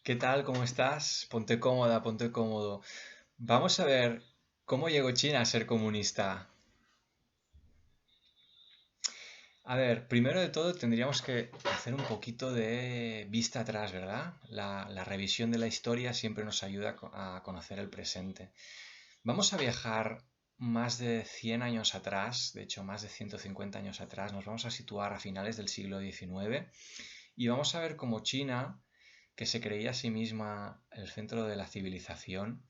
¿Qué tal? ¿Cómo estás? Ponte cómoda, ponte cómodo. Vamos a ver cómo llegó China a ser comunista. A ver, primero de todo tendríamos que hacer un poquito de vista atrás, ¿verdad? La revisión de la historia siempre nos ayuda a conocer el presente. Vamos a viajar más de 100 años atrás, de hecho más de 150 años atrás, nos vamos a situar a finales del siglo XIX y vamos a ver cómo China, que se creía a sí misma el centro de la civilización,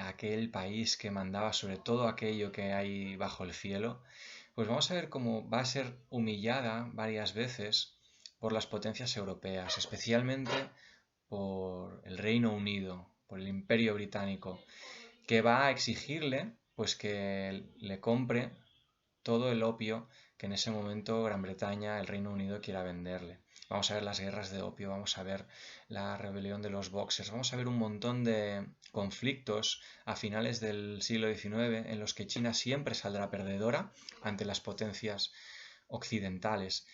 aquel país que mandaba sobre todo aquello que hay bajo el cielo, pues vamos a ver cómo va a ser humillada varias veces por las potencias europeas, especialmente por el Reino Unido, por el Imperio Británico, que va a exigirle pues que le compre todo el opio que en ese momento Gran Bretaña, el Reino Unido quiera venderle. Vamos a ver las guerras de opio, vamos a ver la rebelión de los Boxers, vamos a ver un montón de conflictos a finales del siglo XIX en los que China siempre saldrá perdedora ante las potencias occidentales.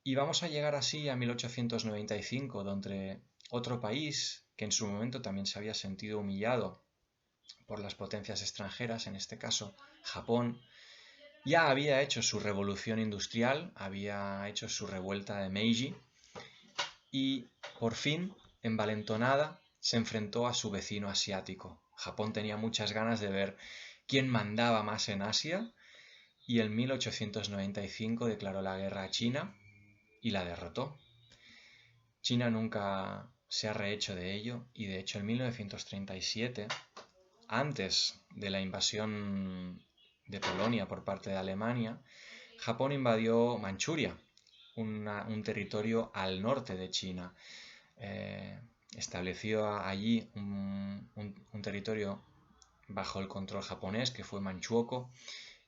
Y vamos a llegar así a 1895, donde otro país que en su momento también se había sentido humillado por las potencias extranjeras, en este caso Japón, ya había hecho su revolución industrial, había hecho su revuelta de Meiji y por fin, envalentonada, se enfrentó a su vecino asiático. Japón tenía muchas ganas de ver quién mandaba más en Asia y en 1895 declaró la guerra a China y la derrotó. China nunca se ha rehecho de ello y de hecho en 1937, antes de la invasión de Polonia por parte de Alemania, Japón invadió Manchuria, un territorio al norte de China. Eh, Estableció allí un territorio bajo el control japonés, que fue Manchukuo,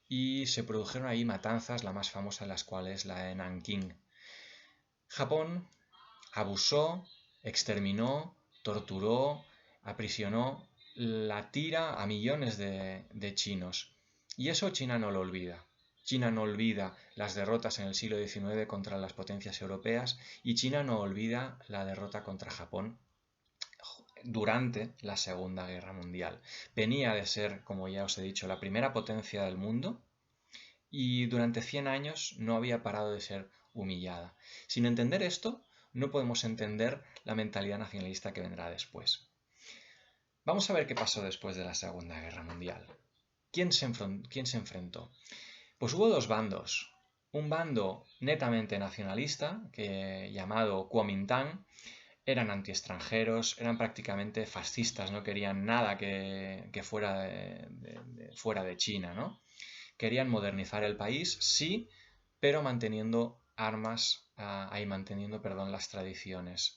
y se produjeron allí matanzas, la más famosa de las cuales la de Nankín. Japón abusó, exterminó, torturó, aprisionó, la tira a millones de chinos. Y eso China no lo olvida. China no olvida las derrotas en el siglo XIX contra las potencias europeas y China no olvida la derrota contra Japón durante la Segunda Guerra Mundial. Venía de ser, como ya os he dicho, la primera potencia del mundo y durante 100 años no había parado de ser humillada. Sin entender esto, no podemos entender la mentalidad nacionalista que vendrá después. Vamos a ver qué pasó después de la Segunda Guerra Mundial. ¿Quién se enfrentó? Pues hubo dos bandos. Un bando netamente nacionalista, llamado Kuomintang, eran anti-extranjeros, eran prácticamente fascistas, no querían nada que fuera fuera de China, ¿no? Querían modernizar el país, sí, pero manteniendo manteniendo, perdón, las tradiciones.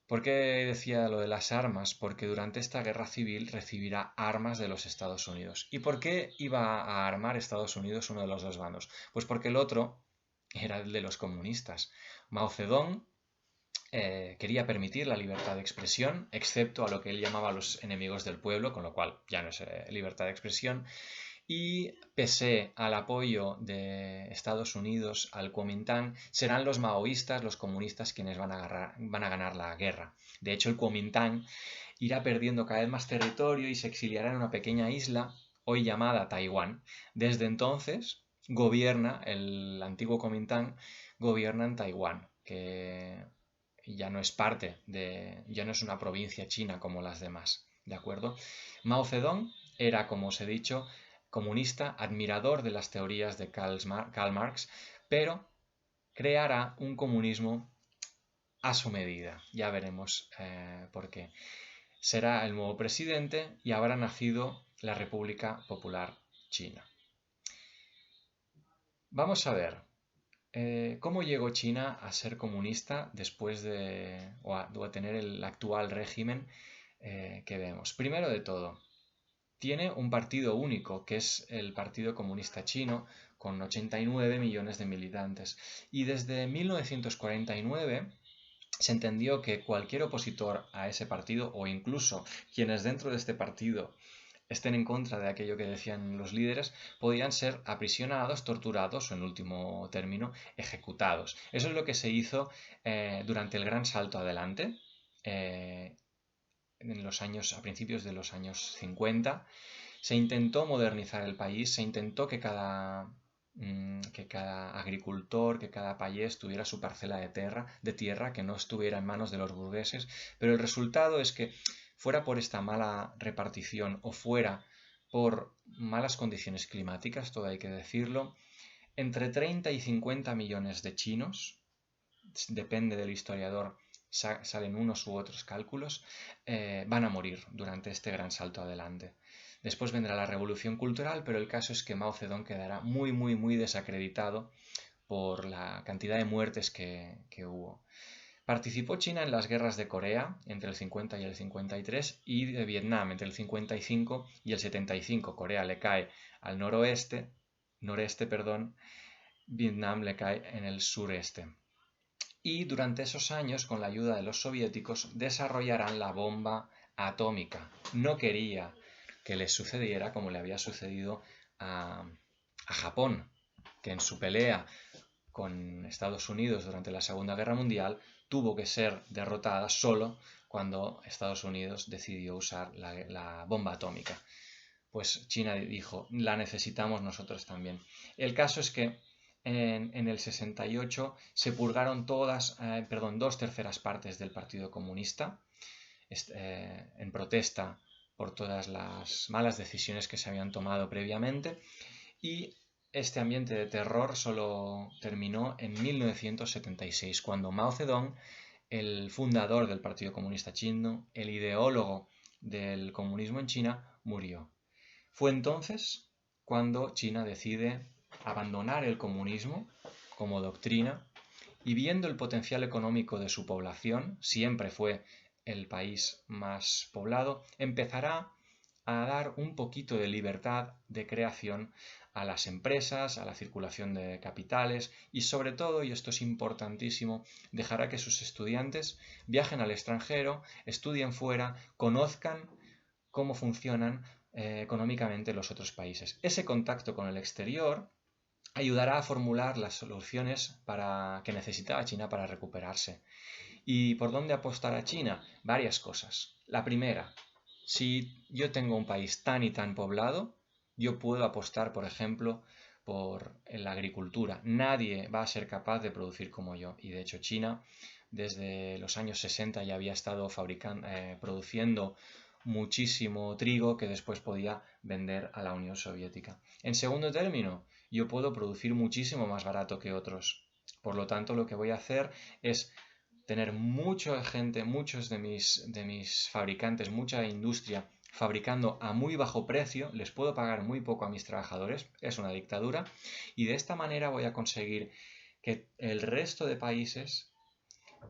¿Por qué decía lo de las armas? Porque durante esta guerra civil recibirá armas de los Estados Unidos. ¿Y por qué iba a armar Estados Unidos uno de los dos bandos? Pues porque el otro era el de los comunistas. Mao Zedong quería permitir la libertad de expresión, excepto a lo que él llamaba los enemigos del pueblo, con lo cual ya no es libertad de expresión, y pese al apoyo de Estados Unidos al Kuomintang, serán los maoístas, los comunistas, quienes van a ganar la guerra. De hecho, el Kuomintang irá perdiendo cada vez más territorio y se exiliará en una pequeña isla, hoy llamada Taiwán. Desde entonces, el antiguo Kuomintang gobierna en Taiwán, que ya no es ya no es una provincia china como las demás, ¿de acuerdo? Mao Zedong era, como os he dicho, comunista, admirador de las teorías de Karl Marx, pero creará un comunismo a su medida. Ya veremos por qué. Será el nuevo presidente y habrá nacido la República Popular China. Vamos a ver cómo llegó China a ser comunista después o a tener el actual régimen que vemos. Primero de todo, tiene un partido único, que es el Partido Comunista Chino, con 89 millones de militantes. Y desde 1949 se entendió que cualquier opositor a ese partido, o incluso quienes dentro de este partido estén en contra de aquello que decían los líderes, podían ser aprisionados, torturados o, en último término, ejecutados. Eso es lo que se hizo durante el Gran Salto Adelante, a principios de los años 50. Se intentó modernizar el país, se intentó que cada agricultor, que cada payés tuviera su parcela de tierra, que no estuviera en manos de los burgueses, pero el resultado es que fuera por esta mala repartición o fuera por malas condiciones climáticas, todo hay que decirlo, entre 30 y 50 millones de chinos, depende del historiador, salen unos u otros cálculos, van a morir durante este gran salto adelante. Después vendrá la revolución cultural, pero el caso es que Mao Zedong quedará muy, muy, muy desacreditado por la cantidad de muertes que hubo. Participó China en las guerras de Corea entre el 50 y el 53 y de Vietnam entre el 55 y el 75. Corea le cae al noreste, Vietnam le cae en el sureste. Y durante esos años, con la ayuda de los soviéticos, desarrollarán la bomba atómica. No quería que les sucediera como le había sucedido a Japón, que en su pelea con Estados Unidos durante la Segunda Guerra Mundial tuvo que ser derrotada solo cuando Estados Unidos decidió usar la bomba atómica. Pues China dijo, la necesitamos nosotros también. El caso es que en el 68 se purgaron dos terceras partes del Partido Comunista en protesta por todas las malas decisiones que se habían tomado previamente, y este ambiente de terror solo terminó en 1976, cuando Mao Zedong, el fundador del Partido Comunista Chino, el ideólogo del comunismo en China, murió. Fue entonces cuando China decide abandonar el comunismo como doctrina y, viendo el potencial económico de su población, siempre fue el país más poblado, empezará a dar un poquito de libertad de creación a las empresas, a la circulación de capitales y, sobre todo, y esto es importantísimo, dejará que sus estudiantes viajen al extranjero, estudien fuera, conozcan cómo funcionan económicamente los otros países. Ese contacto con el exterior ayudará a formular las soluciones que necesitaba China para recuperarse. ¿Y por dónde apostará China? Varias cosas. La primera, si yo tengo un país tan y tan poblado, yo puedo apostar, por ejemplo, por la agricultura. Nadie va a ser capaz de producir como yo. Y de hecho China, desde los años 60, ya había estado produciendo muchísimo trigo que después podía vender a la Unión Soviética. En segundo término, yo puedo producir muchísimo más barato que otros. Por lo tanto, lo que voy a hacer es tener mucha gente, muchos de mis fabricantes, mucha industria fabricando a muy bajo precio, les puedo pagar muy poco a mis trabajadores, es una dictadura, y de esta manera voy a conseguir que el resto de países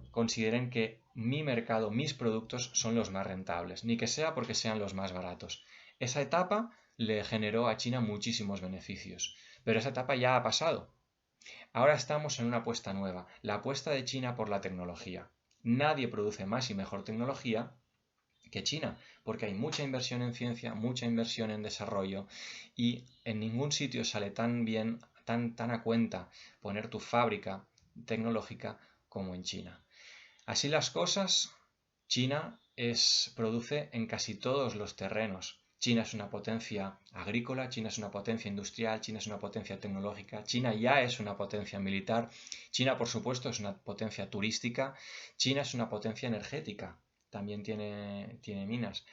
consideren que mi mercado, mis productos son los más rentables, ni que sea porque sean los más baratos. Esa etapa le generó a China muchísimos beneficios, pero esa etapa ya ha pasado. Ahora estamos en una apuesta nueva, la apuesta de China por la tecnología. Nadie produce más y mejor tecnología que China, porque hay mucha inversión en ciencia, mucha inversión en desarrollo, y en ningún sitio sale tan bien, tan a cuenta poner tu fábrica tecnológica como en China. Así las cosas, China produce en casi todos los terrenos. China es una potencia agrícola, China es una potencia industrial, China es una potencia tecnológica, China ya es una potencia militar, China por supuesto es una potencia turística, China es una potencia energética, también tiene minas.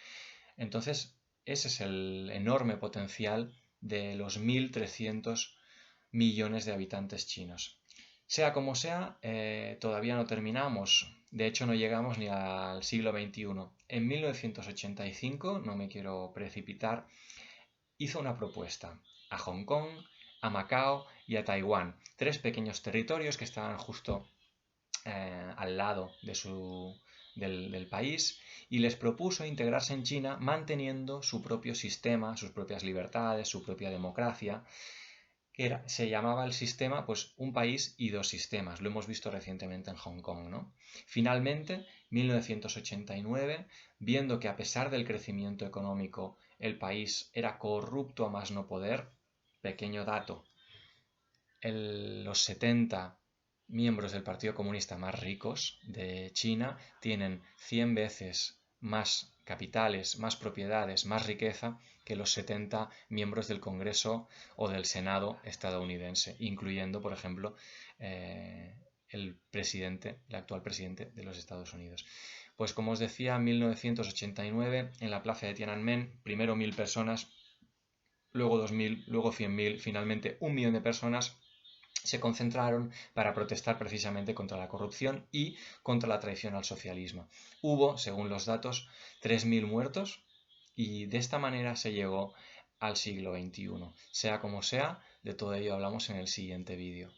Entonces, ese es el enorme potencial de los 1.300 millones de habitantes chinos. Sea como sea, todavía no terminamos. De hecho, no llegamos ni al siglo XXI. En 1985, no me quiero precipitar, hizo una propuesta a Hong Kong, a Macao y a Taiwán, 3 pequeños territorios que estaban justo al lado del país, y les propuso integrarse en China manteniendo su propio sistema, sus propias libertades, su propia democracia, que se llamaba el sistema, pues, un país y 2 sistemas. Lo hemos visto recientemente en Hong Kong, ¿no? Finalmente, 1989, viendo que a pesar del crecimiento económico el país era corrupto a más no poder, pequeño dato, en los 70 miembros del Partido Comunista más ricos de China tienen 100 veces más capitales, más propiedades, más riqueza que los 70 miembros del Congreso o del Senado estadounidense, incluyendo, por ejemplo, el actual presidente de los Estados Unidos. Pues como os decía, en 1989, en la plaza de Tiananmen, primero 1000 personas, luego 2000, luego 100.000, finalmente 1 millón de personas se concentraron para protestar precisamente contra la corrupción y contra la traición al socialismo. Hubo, según los datos, 3.000 muertos y de esta manera se llegó al siglo XXI. Sea como sea, de todo ello hablamos en el siguiente vídeo.